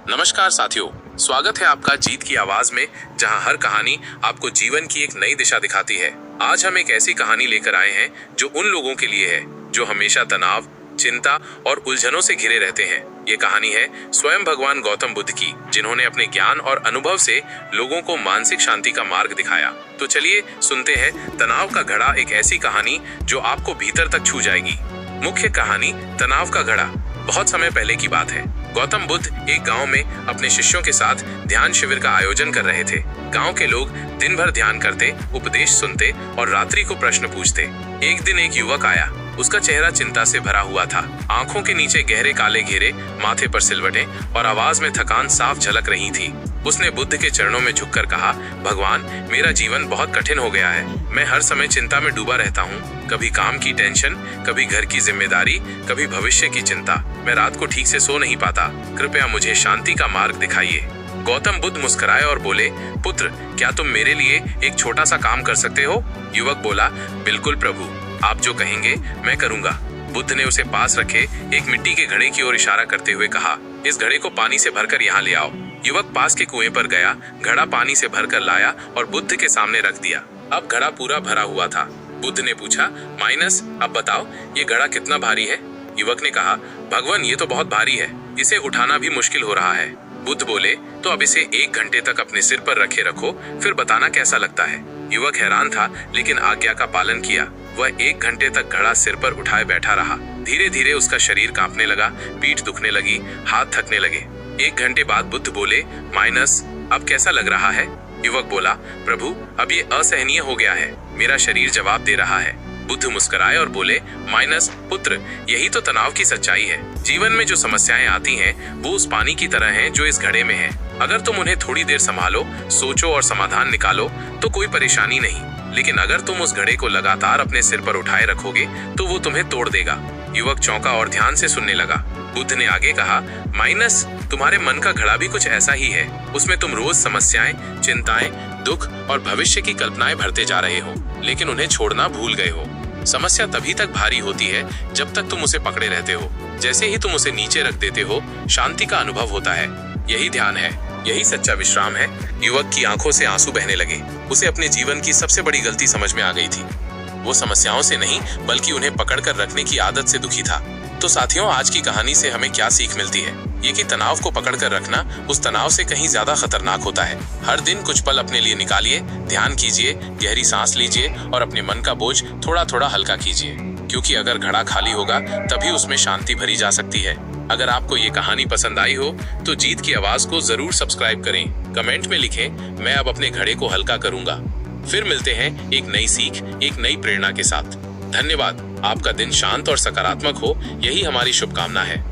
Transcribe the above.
नमस्कार साथियों, स्वागत है आपका जीत की आवाज में, जहां हर कहानी आपको जीवन की एक नई दिशा दिखाती है। आज हम एक ऐसी कहानी लेकर आए हैं जो उन लोगों के लिए है जो हमेशा तनाव, चिंता और उलझनों से घिरे रहते हैं। ये कहानी है स्वयं भगवान गौतम बुद्ध की, जिन्होंने अपने ज्ञान और अनुभव से लोगों को मानसिक शांति का मार्ग दिखाया। तो चलिए सुनते हैं तनाव का घड़ा, एक ऐसी कहानी जो आपको भीतर तक छू जाएगी। मुख्य कहानी, तनाव का घड़ा। बहुत समय पहले की बात है। गौतम बुद्ध एक गांव में अपने शिष्यों के साथ ध्यान शिविर का आयोजन कर रहे थे। गांव के लोग दिन भर ध्यान करते, उपदेश सुनते और रात्रि को प्रश्न पूछते। एक दिन एक युवक आया। उसका चेहरा चिंता से भरा हुआ था। आंखों के नीचे गहरे काले घेरे, माथे पर सिलवटें और आवाज में थकान साफ झलक रही थी। उसने बुद्ध के चरणों में झुककर कहा, भगवान, मेरा जीवन बहुत कठिन हो गया है। मैं हर समय चिंता में डूबा रहता हूँ। कभी काम की टेंशन, कभी घर की जिम्मेदारी, कभी भविष्य की चिंता। मैं रात को ठीक से सो नहीं पाता। कृपया मुझे शांति का मार्ग दिखाइए। गौतम बुद्ध मुस्कुराए और बोले, पुत्र, क्या तुम मेरे लिए एक छोटा सा काम कर सकते हो? युवक बोला, बिल्कुल प्रभु, आप जो कहेंगे मैं करूंगा। बुद्ध ने उसे पास रखे एक मिट्टी के घड़े की ओर इशारा करते हुए कहा, इस घड़े को पानी से भरकर यहाँ ले आओ। युवक पास के कुएं पर गया, घड़ा पानी से भरकर लाया और बुद्ध के सामने रख दिया। अब घड़ा पूरा भरा हुआ था। बुद्ध ने पूछा, माइनस, अब बताओ ये घड़ा कितना भारी है? युवक ने कहा, भगवान, ये तो बहुत भारी है, इसे उठाना भी मुश्किल हो रहा है। बुद्ध बोले, तो अब इसे 1 घंटे तक अपने सिर पर रखे रखो, फिर बताना कैसा लगता है। युवक हैरान था, लेकिन आज्ञा का पालन किया। वह 1 घंटे तक घड़ा सिर पर उठाए बैठा रहा। धीरे धीरे उसका शरीर कांपने लगा, पीठ दुखने लगी, हाथ थकने लगे। 1 घंटे बाद बुद्ध बोले, माइनस, अब कैसा लग रहा है? युवक बोला, प्रभु, अब ये असहनीय हो गया है, मेरा शरीर जवाब दे रहा है। बुद्ध मुस्कुराए और बोले, माइनस, पुत्र, यही तो तनाव की सच्चाई है। जीवन में जो समस्याएं आती हैं, वो उस पानी की तरह हैं जो इस घड़े में है। अगर तुम उन्हें थोड़ी देर संभालो, सोचो और समाधान निकालो, तो कोई परेशानी नहीं। लेकिन अगर तुम उस घड़े को लगातार अपने सिर पर उठाए रखोगे, तो वो तुम्हें तोड़ देगा। युवक चौंका और ध्यान से सुनने लगा। बुद्ध ने आगे कहा, माइनस, तुम्हारे मन का घड़ा भी कुछ ऐसा ही है। उसमें तुम रोज समस्याएं, चिंताएं, दुख और भविष्य की कल्पनाएं भरते जा रहे हो, लेकिन उन्हें छोड़ना भूल गए हो। समस्या तभी तक भारी होती है जब तक तुम उसे पकड़े रहते हो। जैसे ही तुम उसे नीचे रख देते हो, शांति का अनुभव होता है। यही ध्यान है, यही सच्चा विश्राम है। युवक की आंखों से आंसू बहने लगे। उसे अपने जीवन की सबसे बड़ी गलती समझ में आ गई थी। वो समस्याओं से नहीं, बल्कि उन्हें पकड़कर रखने की आदत से दुखी था। तो साथियों, आज की कहानी से हमें क्या सीख मिलती है? ये कि तनाव को पकड़कर रखना उस तनाव से कहीं ज्यादा खतरनाक होता है। हर दिन कुछ पल अपने लिए निकालिए, ध्यान कीजिए, गहरी सांस लीजिए और अपने मन का बोझ थोड़ा थोड़ा हल्का कीजिए। क्योंकि अगर घड़ा खाली होगा, तभी उसमें शांति भरी जा सकती है। अगर आपको ये कहानी पसंद आई हो, तो जीत की आवाज को जरूर सब्सक्राइब करें। कमेंट में लिखें, मैं अब अपने घड़े को हल्का करूंगा। फिर मिलते हैं एक नई सीख, एक नई प्रेरणा के साथ। धन्यवाद। आपका दिन शांत और सकारात्मक हो, यही हमारी शुभकामना है।